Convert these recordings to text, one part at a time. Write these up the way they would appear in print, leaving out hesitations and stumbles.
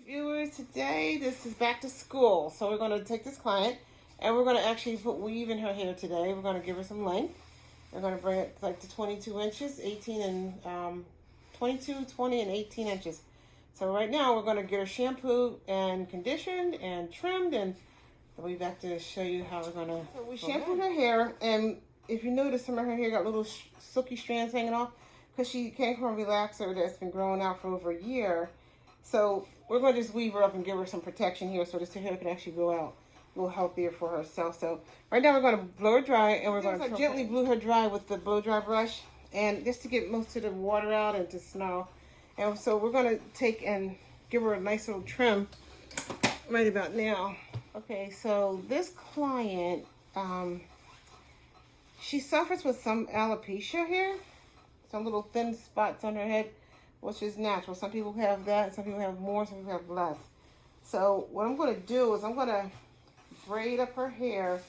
Viewers, today this is back to school, so we're going to take this client and we're going to actually put weave in her hair today. We're going to give her some length. We're going to bring it like to 22 inches, 18 and 22, 20 and 18 inches. So right now we're going to get her shampooed and conditioned and trimmed, and we'll be back to show you how we're going to. So we shampooed her hair, and if you notice, some of her hair got little silky strands hanging off because she came from a relaxer that's been growing out for over a year. So we're going to just weave her up and give her some protection here so this hair can actually grow out a little healthier for herself. So right now we're going to blow her dry, and we're going to gently blow her dry with the blow dry brush, and just to get most of the water out and to snarl. And so we're going to take and give her a nice little trim right about now. Okay, so this client, she suffers with some alopecia here, some little thin spots on her head, which is natural. Some people have that, some people have more, some people have less. So what I'm going to do is I'm going to braid up her hair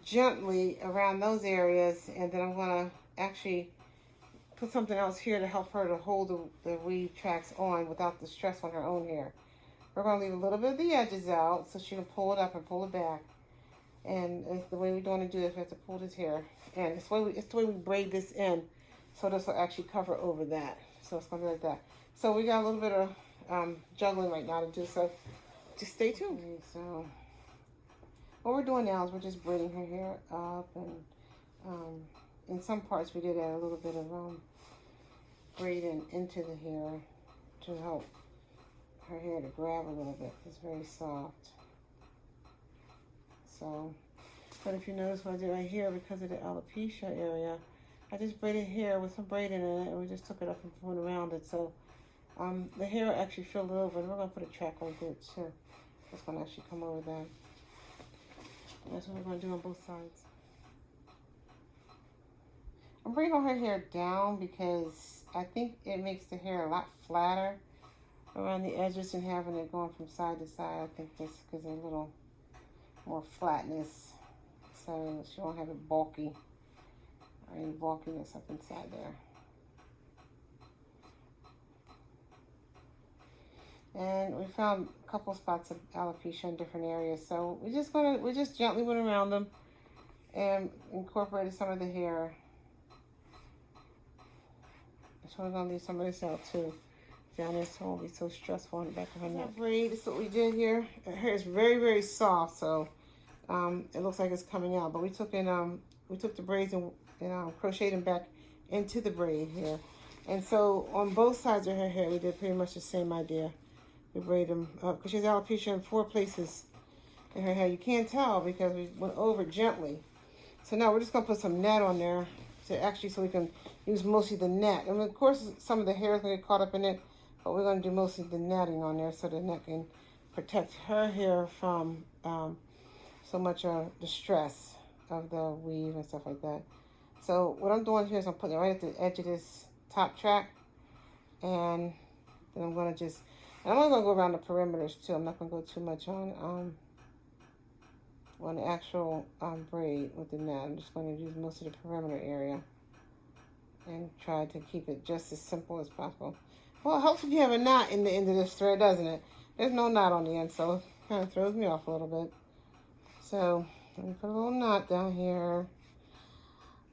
gently around those areas, and then I'm going to actually put something else here to help her to hold the weave tracks on without the stress on her own hair. We're going to leave a little bit of the edges out so she can pull it up and pull it back. And it's the way we're going to do it. We have to pull this hair, and it's the way we braid this in, so this will actually cover over that. So it's going to be like that. So we got a little bit of juggling right now to do, so just stay tuned. Okay, so what we're doing now is we're just braiding her hair up, and in some parts we did add a little bit of braiding into the hair to help her hair to grab a little bit. It's very soft. So, but if you notice what I did right here, because of the alopecia area, I just braided hair with some braiding in it, and we just took it up and went around it. So the hair actually filled over, and we're going to put a track right there too. That's going to actually come over that. And that's what we're going to do on both sides. I'm bringing her hair down because I think it makes the hair a lot flatter around the edges and having it going from side to side. I think this gives it a little more flatness, so she won't have it bulky or any bulkiness up inside there. And we found a couple spots of alopecia in different areas, so we just gently went around them and incorporated some of the hair. So we're gonna leave some of this out too down there, so it won't be so stressful on the back of her neck. Braid, this is what we did here. Her hair is very, very soft, so it looks like it's coming out. But we took the braids and crocheted them back into the braid here. And so on both sides of her hair, we did pretty much the same idea. We braid them up because she has alopecia in 4 places in her hair. You can't tell because we went over gently. So now we're just gonna put some net on there to actually, so we can use mostly the net. And of course, some of the hair is gonna get caught up in it, but we're gonna do mostly the netting on there so the net can protect her hair from so much the stress of the weave and stuff like that. So what I'm doing here is I'm putting it right at the edge of this top track, and then I'm only gonna go around the perimeters too. I'm not gonna go too much on the actual braid with the net. I'm just gonna use most of the perimeter area and try to keep it just as simple as possible. Well, it helps if you have a knot in the end of this thread, doesn't it? There's no knot on the end, so it kind of throws me off a little bit. So let me put a little knot down here.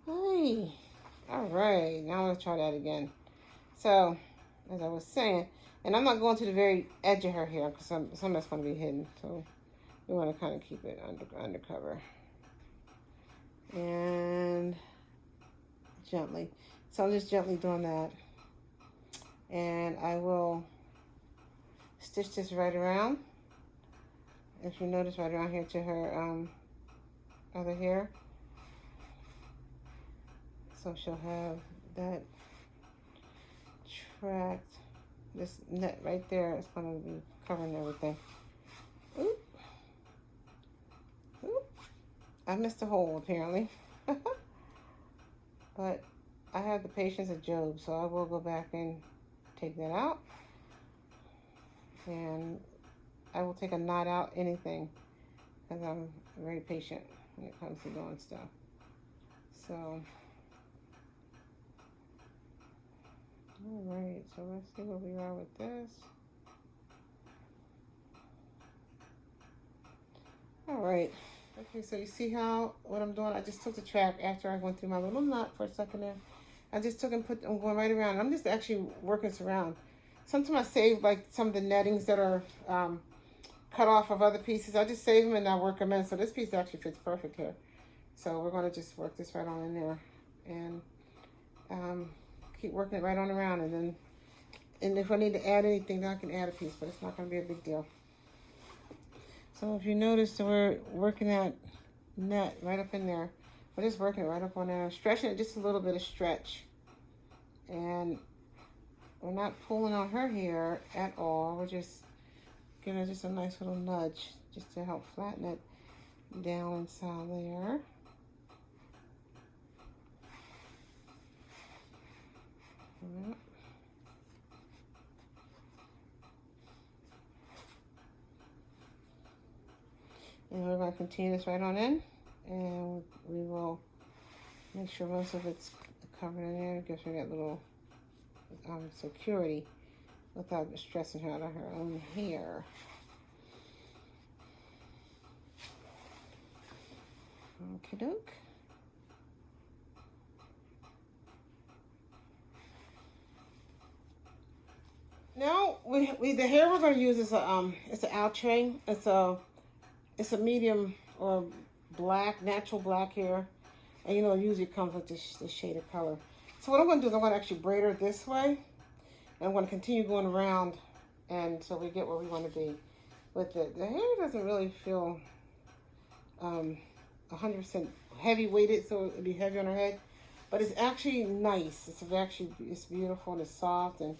Hey, all right, now I'm gonna try that again. So, as I was saying, and I'm not going to the very edge of her hair because some of that's going to be hidden. So we want to kind of keep it undercover. And gently. So I'm just gently doing that. And I will stitch this right around. If you notice, right around here to her other hair. So she'll have that tract. This net right there is going to be covering everything. Oop. Oop. I missed a hole apparently. But I have the patience of Job, so I will go back and take that out. And I will take a knot out, anything, because I'm very patient when it comes to doing stuff. So all right, so let's see where we are with this. right. Okay, so you see what I'm doing? I just took the track after I went through my little knot for a second there. I just took and I'm going right around. I'm just actually working this around. Sometimes I save like some of the nettings that are cut off of other pieces. I just save them and I work them in. So this piece actually fits perfect here. So we're going to just work this right on in there. And keep working it right on around. And if I need to add anything, then I can add a piece. But it's not going to be a big deal. So if you notice that we're working that net right up in there. We're just working it right up on there. Stretching it just a little bit of stretch. And we're not pulling on her hair at all. We're just giving her just a nice little nudge just to help flatten it down inside there. Yep. And we're going to continue this right on in. And we will make sure most of it's covered in there. It gives her that little security without stressing her out of her own hair. Okie doke. Now the hair we're going to use is it's an outre. It's a medium or black, natural black hair, and it usually comes with this shade of color. So what I'm going to do is I'm going to actually braid her this way, and I'm going to continue going around, and so we get where we want to be with it. The hair doesn't really feel 100% heavy weighted, so it'll be heavy on her head, but it's actually nice. It's beautiful and it's soft, and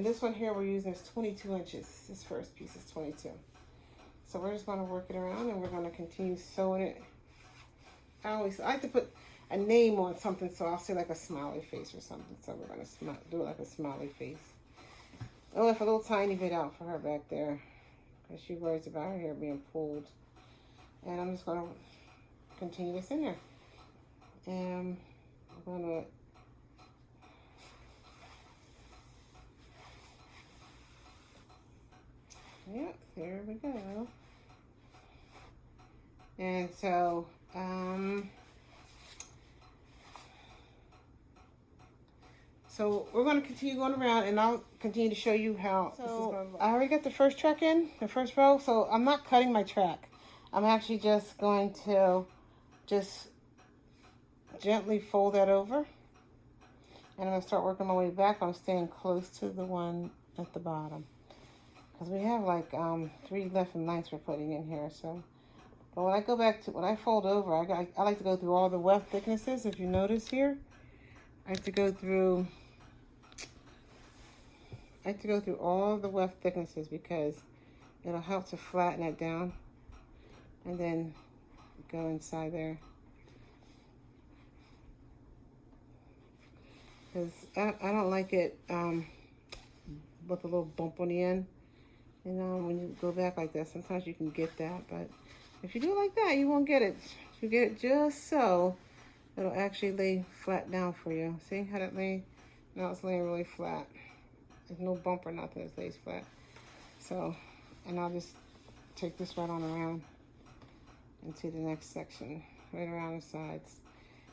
this one here we're using is 22 inches. This first piece is 22. So we're just going to work it around, and we're going to continue sewing it. I like to put a name on something, so I'll say like a smiley face or something. So we're going to do it like a smiley face. I left a little tiny bit out for her back there because she worries about her hair being pulled. And I'm just going to continue this in there. And I'm going to yep, there we go. And so, we're going to continue going around, and I'll continue to show you how this is going to look. I already got the first track in, the first row, so I'm not cutting my track. I'm actually just going to gently fold that over. And I'm going to start working my way back. I'm staying close to the one at the bottom, because we have like 3 left and 9ths we're putting in here. So, but when I fold over, I like to go through all the weft thicknesses. If you notice here, I like to go through all the weft thicknesses because it'll help to flatten it down, and then go inside there. Because I don't like it with a little bump on the end. When you go back like that, sometimes you can get that, but if you do it like that, you won't get it. If you get it just so, it'll actually lay flat down for you. See how that lay? Now it's laying really flat. There's no bump or nothing, it lays flat. So, and I'll just take this right on around into the next section, right around the sides,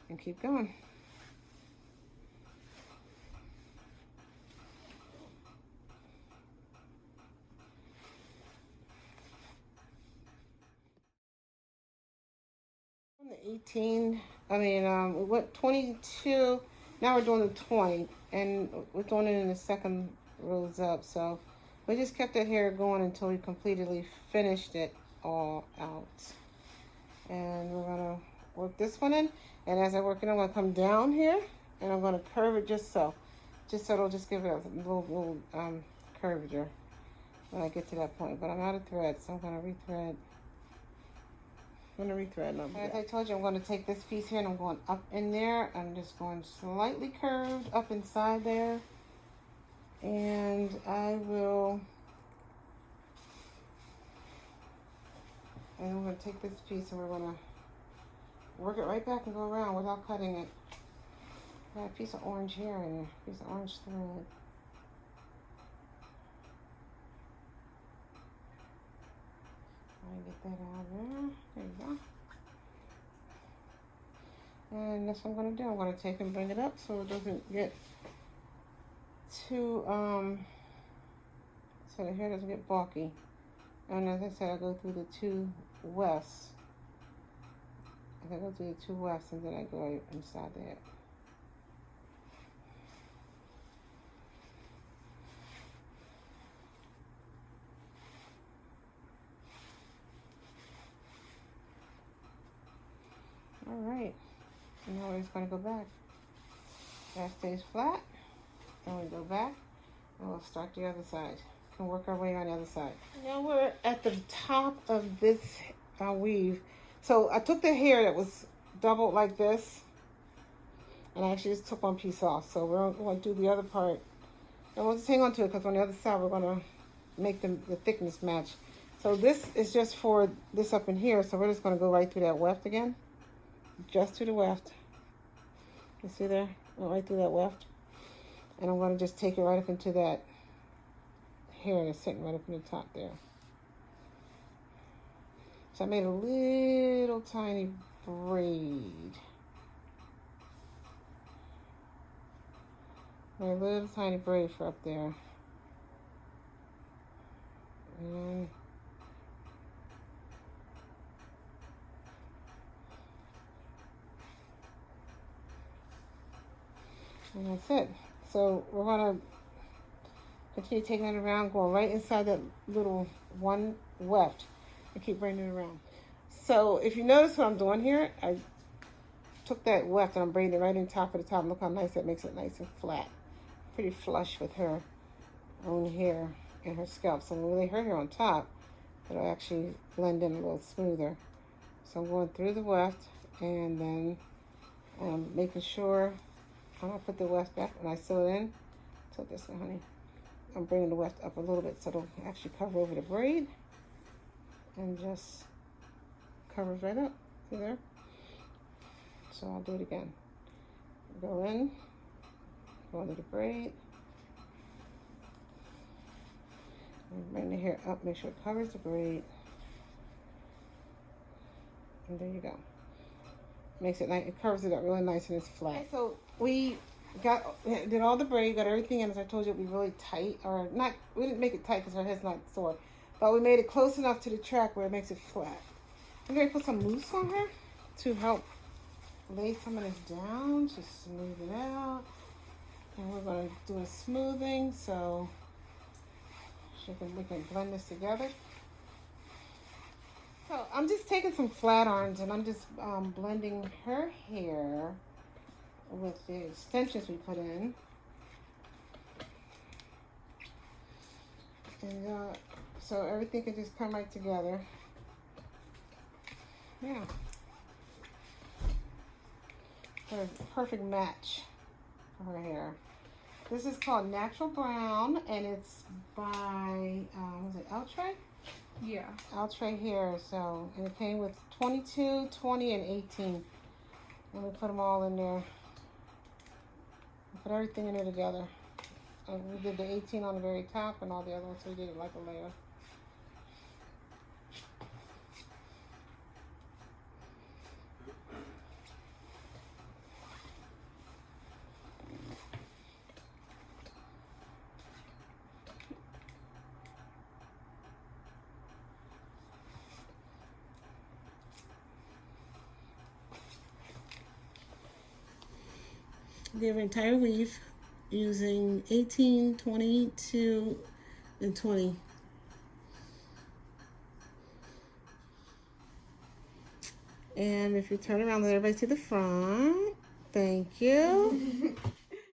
and keep going. The 18, we went 22, now we're doing the 20, and we're doing it in the second rows up. So we just kept that hair going until we completely finished it all out. And we're gonna work this one in, and as I work it, I'm gonna come down here, and I'm gonna curve it just so it'll just give it a little curvature when I get to that point. But I'm out of thread, so I'm gonna rethread. As I told you, I'm going to take this piece here and I'm going up in there. I'm just going slightly curved up inside there. And I'm going to take this piece and we're going to work it right back and go around without cutting it. Got a piece of orange hair in there, piece of orange thread. get that out of there. There you go. And that's what I'm going to do. I'm going to take and bring it up so it doesn't get too, so the hair doesn't get bulky. And as I said, I go through the two wefts. I go through the two wefts and then I go right inside the head. Alright, and now we're just going to go back. That stays flat. Then we go back and we'll start the other side. And work our way on the other side. Now we're at the top of this weave. So I took the hair that was doubled like this, and I actually just took one piece off. So we're going to do the other part. And we'll just hang on to it because on the other side we're going to make the thickness match. So this is just for this up in here. So we're just going to go right through that weft again. Just through the weft. You see there? Right through that weft. And I'm going to just take it right up into that hair that's sitting right up in the top there. So I made a little tiny braid. Made a little tiny braid for up there. And that's it. So we're going to continue taking it around, going right inside that little one weft, and keep bringing it around. So if you notice what I'm doing here, I took that weft and I'm braiding it right in top of the top. Look how nice that makes it, nice and flat. Pretty flush with her own hair and her scalp. So when we lay her hair on top, it'll actually blend in a little smoother. So I'm going through the weft and then making sure I'm going to put the weft back when I sew it in. Tilt this one, honey. I'm bringing the weft up a little bit so it'll actually cover over the braid and just covers right up. See there? So I'll do it again. Go in, go under the braid, and bring the hair up, make sure it covers the braid, and there you go. Makes it nice, it covers it up really nice and it's flat. Okay, so we did all the braid, got everything in. As I told you, it'd be really tight, or not. We didn't make it tight because her head's not sore, but we made it close enough to the track where it makes it flat. I'm going to put some mousse on her to help lay some of this down, to smooth it out. And we're going to do a smoothing so we can blend this together. So I'm just taking some flat irons and I'm just blending her hair with the extensions we put in. And so everything can just come right together. Yeah. A perfect match for her hair. This is called Natural Brown and it's by, was it outre? Yeah. Outre hair. So, and it came with 22, 20, and 18. And we put them all in there. Put everything in there together. And we did the 18 on the very top and all the other ones, so we did it like a layer. The entire weave using 18, 22, and 20. And if you turn around, let everybody see the front. Thank you.